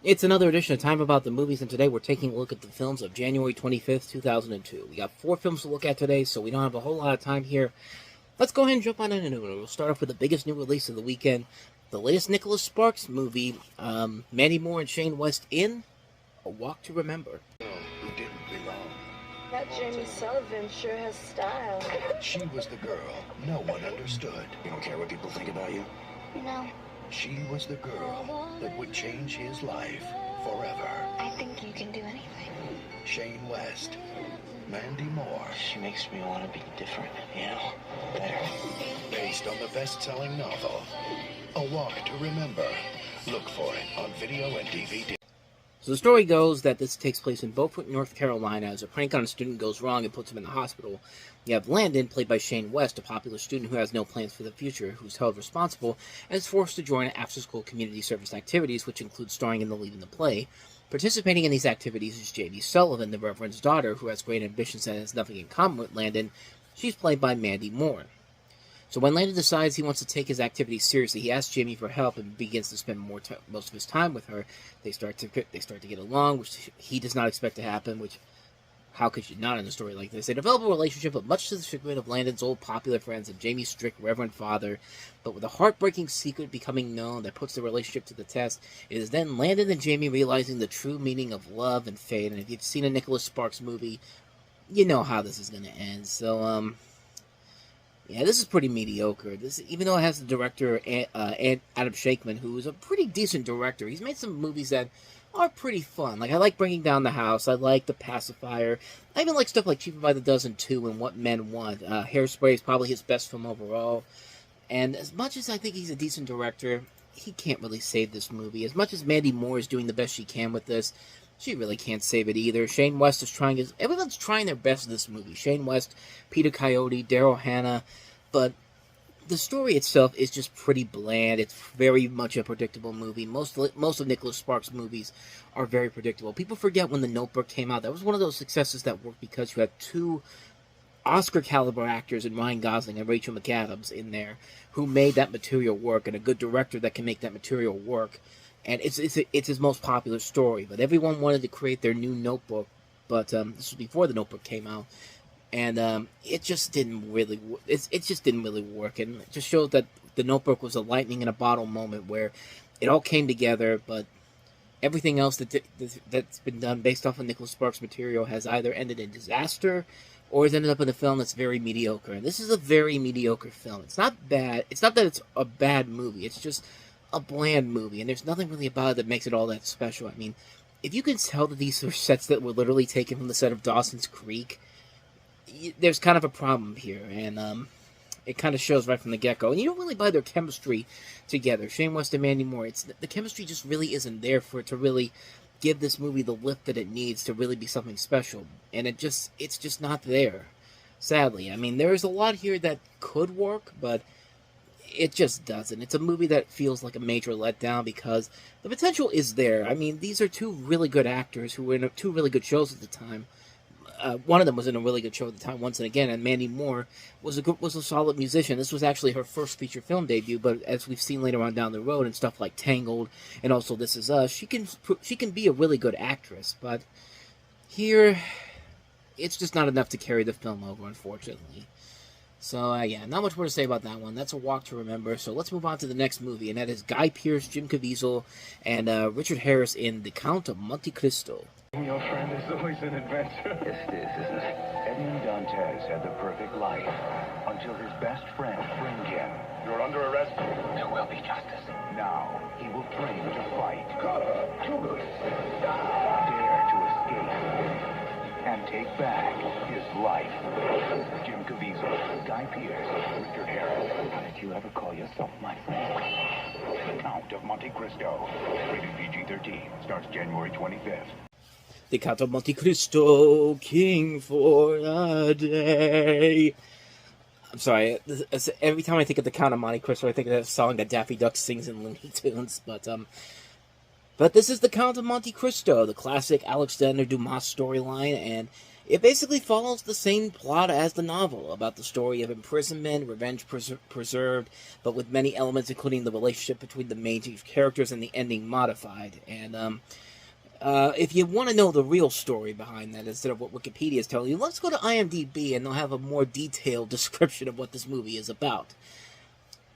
It's another edition of Time About the Movies, and today we're taking a look at the films of January 25th, 2002. We got 4 films to look at today, so we don't have a whole lot of time here. Let's go ahead and jump on into it. We'll start off with the biggest new release of the weekend, the latest Nicholas Sparks movie, Mandy Moore and Shane West in A Walk to Remember. Who didn't belong. That Jamie Sullivan sure has style. She was the girl no one understood. You don't care what people think about you? No, She was the girl that would change his life forever. I think you can do anything. Shane West, Mandy Moore. She makes me want to be different, you know? Better. Based on the best-selling novel, A Walk to Remember. Look for it on video and DVD. So the story goes that this takes place in Beaufort, North Carolina, as a prank on a student goes wrong and puts him in the hospital. You have Landon, played by Shane West, a popular student who has no plans for the future, who's held responsible and is forced to join after-school community service activities, which include starring in the lead in the play. Participating in these activities is Jamie Sullivan, the Reverend's daughter, who has great ambitions and has nothing in common with Landon. She's played by Mandy Moore. So when Landon decides he wants to take his activities seriously, he asks Jamie for help and begins to spend most of his time with her. They start to get along, which he does not expect to happen, which, how could you not in a story like this? They develop a relationship, but much to the chagrin of Landon's old popular friends and Jamie's strict Reverend father. But with a heartbreaking secret becoming known that puts the relationship to the test, it is then Landon and Jamie realizing the true meaning of love and fate. And if you've seen a Nicholas Sparks movie, you know how this is going to end. So, yeah, this is pretty mediocre. This, even though it has the director, Adam Shakeman, who is a pretty decent director. He's made some movies that are pretty fun. Like, I like Bringing Down the House. I like The Pacifier. I even like stuff like Cheaper by the Dozen 2 and What Men Want. Hairspray is probably his best film overall. And as much as I think he's a decent director, he can't really save this movie. As much as Mandy Moore is doing the best she can with this, she really can't save it either. Shane West is trying his... Everyone's trying their best in this movie. Shane West, Peter Coyote, Daryl Hannah. But the story itself is just pretty bland. It's very much a predictable movie. Most of Nicholas Sparks' movies are very predictable. People forget when The Notebook came out. That was one of those successes that worked because you had 2 Oscar-caliber actors in Ryan Gosling and Rachel McAdams in there who made that material work, and a good director that can make that material work. And it's his most popular story. But everyone wanted to create their new Notebook, but this was before The Notebook came out. And it just didn't really. It just didn't really work, and it just showed that The Notebook was a lightning in a bottle moment where it all came together. But everything else that's been done based off of Nicholas Sparks' material has either ended in disaster or has ended up in a film that's very mediocre. And this is a very mediocre film. It's not bad. It's not that it's a bad movie. It's just a bland movie, and there's nothing really about it that makes it all that special. I mean, if you can tell that these are sets that were literally taken from the set of Dawson's Creek, there's kind of a problem here, and it kind of shows right from the get-go. And you don't really buy their chemistry together. Shane West and Mandy Moore, the chemistry just really isn't there for it to really give this movie the lift that it needs to really be something special. And it's just not there, sadly. I mean, there's a lot here that could work, but it just doesn't. It's a movie that feels like a major letdown because the potential is there. I mean, these are 2 really good actors who were in 2 really good shows at the time. One of them was in a really good show at the time, Once and Again, and Mandy Moore was a solid musician. This was actually her first feature film debut, but as we've seen later on down the road and stuff like Tangled and also This Is Us, she can be a really good actress. But here, it's just not enough to carry the film over, unfortunately. So, yeah, not much more to say about that one. That's A Walk to Remember. So let's move on to the next movie, and that is Guy Pearce, Jim Caviezel, and Richard Harris in The Count of Monte Cristo. Your friend is always an adventure. Yes, it is, isn't it? Edmond Dantes had the perfect life until his best friend framed him. You're under arrest. There will be justice. Now he will train to fight, Too good. dare to escape, and take back his life. Jim Caviezel, Guy Pearce, Richard Harris. How did you ever call yourself my friend? The Count of Monte Cristo. Rated PG-13. Starts January 25th. The Count of Monte Cristo, king for a day. I'm sorry, every time I think of The Count of Monte Cristo, I think of that song that Daffy Duck sings in Looney Tunes. But this is The Count of Monte Cristo, the classic Alexander Dumas storyline, and It basically follows the same plot as the novel, about the story of imprisonment, revenge preserved, but with many elements, including the relationship between the main two characters and the ending modified. And if you want to know the real story behind that, instead of what Wikipedia is telling you, let's go to IMDb, and they'll have a more detailed description of what this movie is about.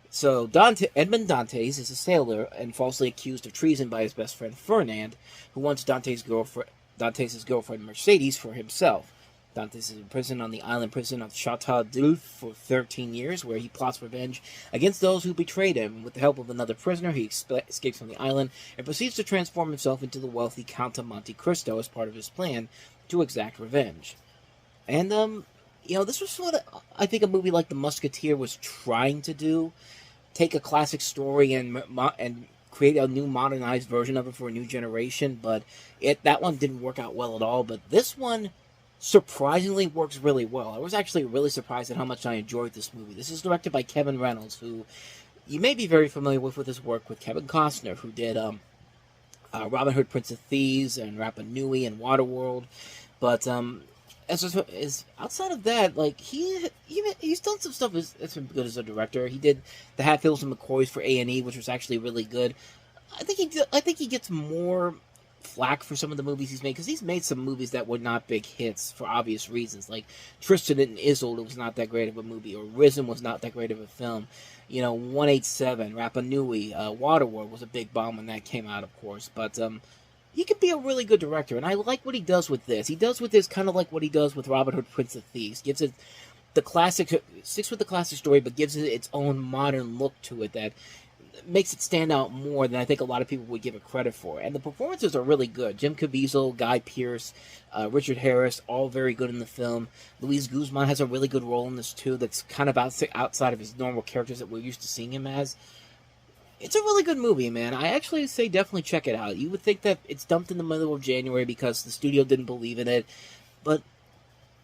So, Edmond Dantes is a sailor and falsely accused of treason by his best friend Fernand, who wants Dantes' girlfriend Mercedes for himself. Dantes is imprisoned on the island prison of Chateau d'If for 13 years, where he plots revenge against those who betrayed him. With the help of another prisoner, he escapes from the island and proceeds to transform himself into the wealthy Count of Monte Cristo as part of his plan to exact revenge. And, this was what I think a movie like The Musketeer was trying to do. Take a classic story and create a new modernized version of it for a new generation, but that one didn't work out well at all. But this one surprisingly works really well. I was actually really surprised at how much I enjoyed this movie. This is directed by Kevin Reynolds, who you may be very familiar with his work with Kevin Costner, who did Robin Hood, Prince of Thieves, and Rapa Nui and Waterworld. But as outside of that, like he's done some stuff that's been good as a director. He did the Hatfields and McCoys for A&E, which was actually really good. I think he gets more flack for some of the movies he's made, because he's made some movies that were not big hits for obvious reasons, like Tristan and Isolde was not that great of a movie, or Risen was not that great of a film. 187, Rapa Nui, Waterworld was a big bomb when that came out, of course, but he could be a really good director, and I like what he does with this. He does with this kind of like what he does with Robin Hood, Prince of Thieves. Gives it sticks with the classic story, but gives it its own modern look to it that makes it stand out more than I think a lot of people would give it credit for. And the performances are really good. Jim Caviezel, Guy Pearce, Richard Harris, all very good in the film. Luis Guzman has a really good role in this too, that's kind of outside of his normal characters that we're used to seeing him as. It's a really good movie, man. I actually say definitely check it out. You would think that it's dumped in the middle of January because the studio didn't believe in it, but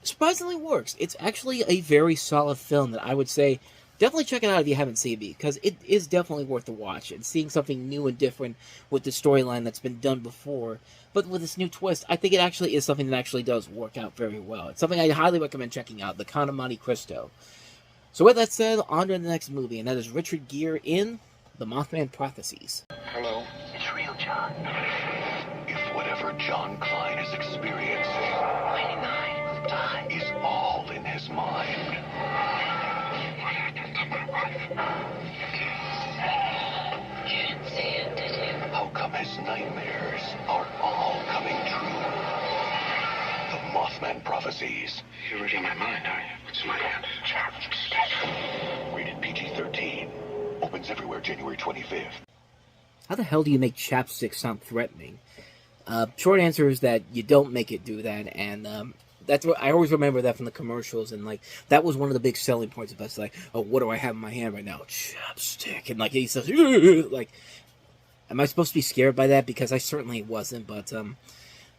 surprisingly works. It's actually a very solid film that I would say definitely check it out if you haven't seen it, because it is definitely worth the watch. And seeing something new and different with the storyline that's been done before, but with this new twist, I think it actually is something that actually does work out very well. It's something I highly recommend checking out, The Count of Monte Cristo. So with that said, on to the next movie, and that is Richard Gere in The Mothman Prophecies. Hello. It's real, John. If whatever John Klein is experiencing 99 die. is all in his mind, You didn't see it, did you? how come his nightmares are all coming true? The Mothman Prophecies. You're reading my mind, aren't you? What's in my hand? Rated PG-13. Opens everywhere January 25th. How the hell do you make chapstick sound threatening? Short answer is that you don't make it do that, and that's what I always remember that from the commercials, and like that was one of the big selling points of us. Like, oh, what do I have in my hand right now? Chapstick, and like he says, like, am I supposed to be scared by that? Because I certainly wasn't. But The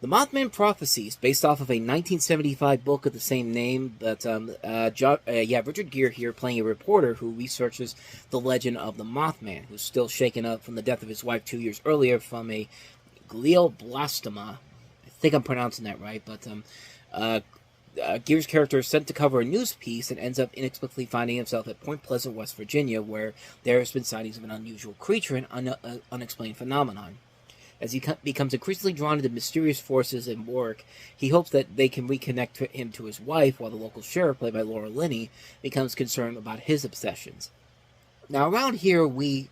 Mothman Prophecies, based off of a 1975 book of the same name, but Richard Gere here playing a reporter who researches the legend of the Mothman, who's still shaken up from the death of his wife 2 years earlier from a glioblastoma. I think I'm pronouncing that right, but Gere's character is sent to cover a news piece and ends up inexplicably finding himself at Point Pleasant, West Virginia, where there has been sightings of an unusual creature and unexplained phenomenon. As he becomes increasingly drawn into mysterious forces and work, he hopes that they can reconnect him to his wife, while the local sheriff, played by Laura Linney, becomes concerned about his obsessions. Now, around here, the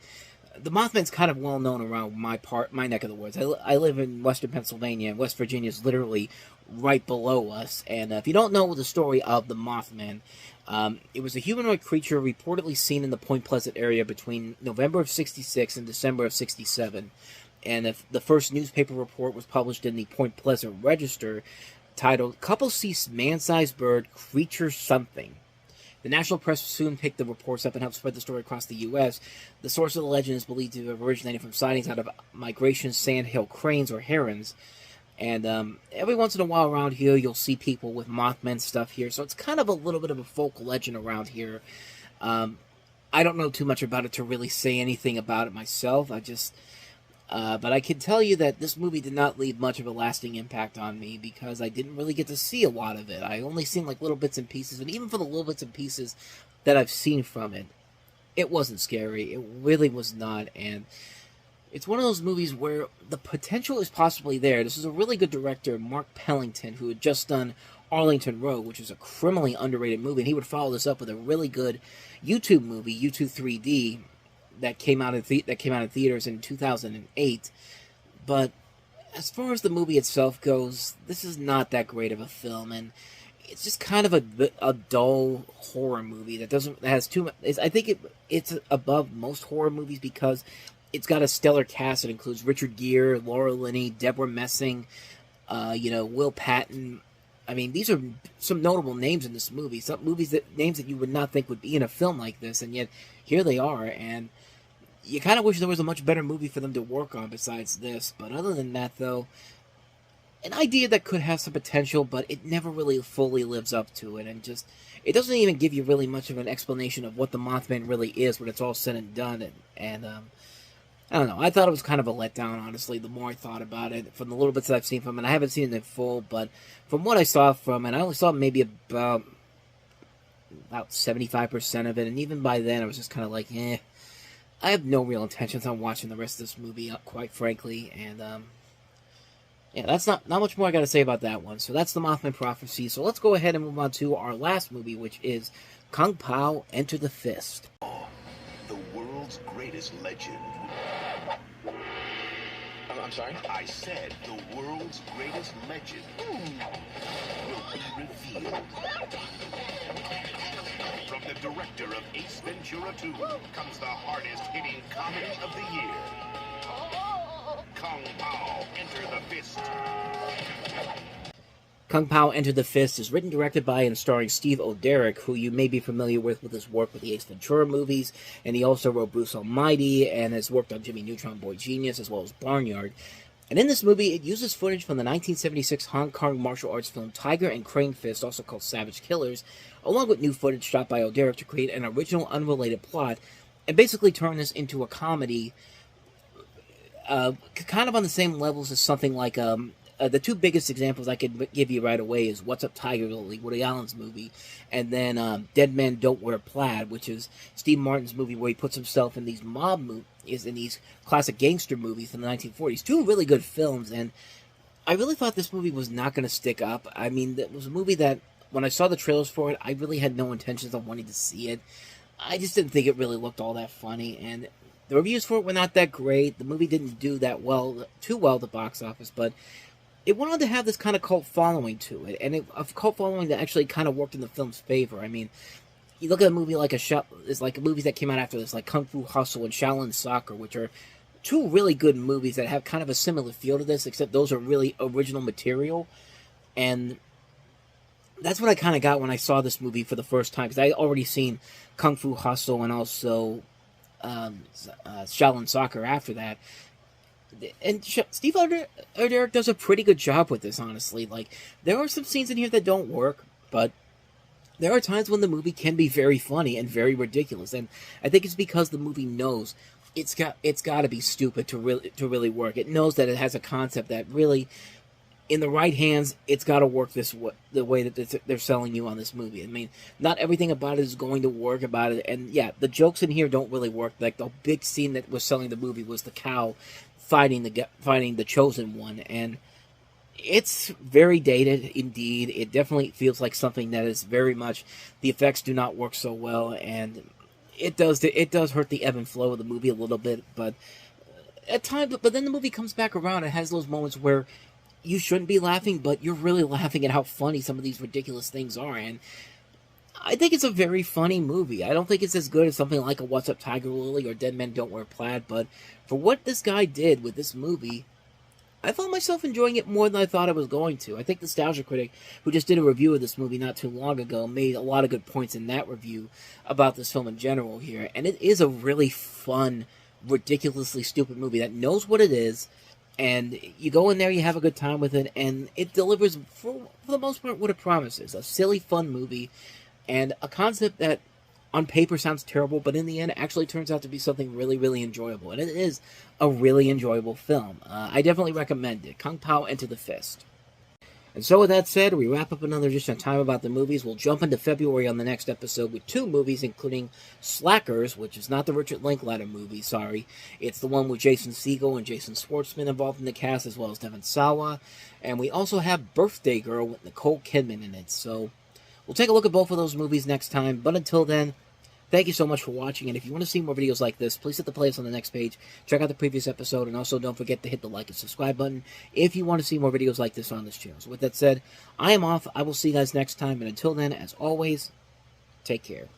Mothman's kind of well known around my neck of the woods. I live in western Pennsylvania, and West Virginia is literally right below us. And if you don't know the story of the Mothman, it was a humanoid creature reportedly seen in the Point Pleasant area between November of '66 and December of '67. And the first newspaper report was published in the Point Pleasant Register, titled "Couple Sees Man-Sized Bird, Creature Something." The national press soon picked the reports up and helped spread the story across the U.S. The source of the legend is believed to have originated from sightings out of migration sandhill cranes or herons. And every once in a while around here, you'll see people with Mothman stuff here. So it's kind of a little bit of a folk legend around here. I don't know too much about it to really say anything about it myself. But I can tell you that this movie did not leave much of a lasting impact on me because I didn't really get to see a lot of it. I only seen like little bits and pieces, and even for the little bits and pieces that I've seen from it, it wasn't scary. It really was not, and it's one of those movies where the potential is possibly there. This is a really good director, Mark Pellington, who had just done Arlington Road, which is a criminally underrated movie, and he would follow this up with a really good YouTube movie, YouTube 3D, that came out in theaters in 2008. But as far as the movie itself goes, this is not that great of a film, and it's just kind of a dull horror movie that has too much. I think it's above most horror movies because it's got a stellar cast. It includes Richard Gere, Laura Linney, Deborah Messing, Will Patton. I mean, these are some notable names in this movie. Some names that you would not think would be in a film like this, and yet here they are. And you kind of wish there was a much better movie for them to work on besides this. But other than that, though, an idea that could have some potential, but it never really fully lives up to it, and just it doesn't even give you really much of an explanation of what the Mothman really is when it's all said and done. And I don't know. I thought it was kind of a letdown, honestly, the more I thought about it. From the little bits that I've seen from it, and I haven't seen it in full, but from what I saw from it, I only saw maybe about 75% of it, and even by then, I was just kind of like, I have no real intentions on watching the rest of this movie, quite frankly, and, yeah, that's not much more I got to say about that one. So that's the Mothman Prophecies. So let's go ahead and move on to our last movie, which is Kung-Pow, Enter the Fist. The world's greatest legend. I'm sorry? I said the world's greatest legend will be revealed. From the director of Ace Ventura 2 comes the hardest-hitting comedy of the year. Kung-Pow, Enter the Fist. Kung-Pow, Enter the Fist is written, directed by, and starring Steve O'Derrick, who you may be familiar with his work with the Ace Ventura movies, and he also wrote Bruce Almighty, and has worked on Jimmy Neutron Boy Genius, as well as Barnyard. And in this movie, it uses footage from the 1976 Hong Kong martial arts film Tiger and Crane Fist, also called Savage Killers, along with new footage shot by O'Derrick to create an original unrelated plot, and basically turn this into a comedy, kind of on the same levels as something like, the two biggest examples I could give you right away is What's Up Tiger Lily, Woody Allen's movie, and then Dead Men Don't Wear Plaid, which is Steve Martin's movie where he puts himself in these in these classic gangster movies from the 1940s. Two really good films, and I really thought this movie was not going to stick up. I mean, it was a movie that, when I saw the trailers for it, I really had no intentions of wanting to see it. I just didn't think it really looked all that funny, and the reviews for it were not that great. The movie didn't do too well at the box office, but it went on to have this kind of cult following to it, and a cult following that actually kind of worked in the film's favor. I mean, you look at a movie like movies that came out after this, like Kung Fu Hustle and Shaolin Soccer, which are two really good movies that have kind of a similar feel to this, except those are really original material, and that's what I kind of got when I saw this movie for the first time, because I had already seen Kung Fu Hustle and also Shaolin Soccer after that. And Steve O'Derrick does a pretty good job with this, honestly. Like, there are some scenes in here that don't work, but there are times when the movie can be very funny and very ridiculous, and I think it's because the movie knows it's got to be stupid to really work. It knows that it has a concept that really, in the right hands, it's got to work the way that they're selling you on this movie. I mean, not everything about it is going to work about it, and yeah, the jokes in here don't really work. Like, the big scene that was selling the movie was the cow fighting the chosen one, and it's very dated indeed. It definitely feels like something that is very much, the effects do not work so well, and it does hurt the ebb and flow of the movie a little bit, but at times, but then the movie comes back around and has those moments where you shouldn't be laughing, but you're really laughing at how funny some of these ridiculous things are, and I think it's a very funny movie. I don't think it's as good as something like a What's Up Tiger Lily or Dead Men Don't Wear Plaid, but for what this guy did with this movie, I found myself enjoying it more than I thought I was going to. I think Nostalgia Critic, who just did a review of this movie not too long ago, made a lot of good points in that review about this film in general here, and it is a really fun, ridiculously stupid movie that knows what it is, and you go in there, you have a good time with it, and it delivers, for the most part, what it promises. A silly, fun movie, and a concept that on paper sounds terrible, but in the end, it actually turns out to be something really, really enjoyable. And it is a really enjoyable film. I definitely recommend it. Kung-Pow Into the Fist. And so with that said, we wrap up another edition of Time About the Movies. We'll jump into February on the next episode with 2 movies, including Slackers, which is not the Richard Linklater movie, sorry. It's the one with Jason Segel and Jason Schwartzman involved in the cast, as well as Devon Sawa. And we also have Birthday Girl with Nicole Kidman in it. So we'll take a look at both of those movies next time. But until then, thank you so much for watching, and if you want to see more videos like this, please hit the playlist on the next page, check out the previous episode, and also don't forget to hit the like and subscribe button if you want to see more videos like this on this channel. So with that said, I am off. I will see you guys next time, and until then, as always, take care.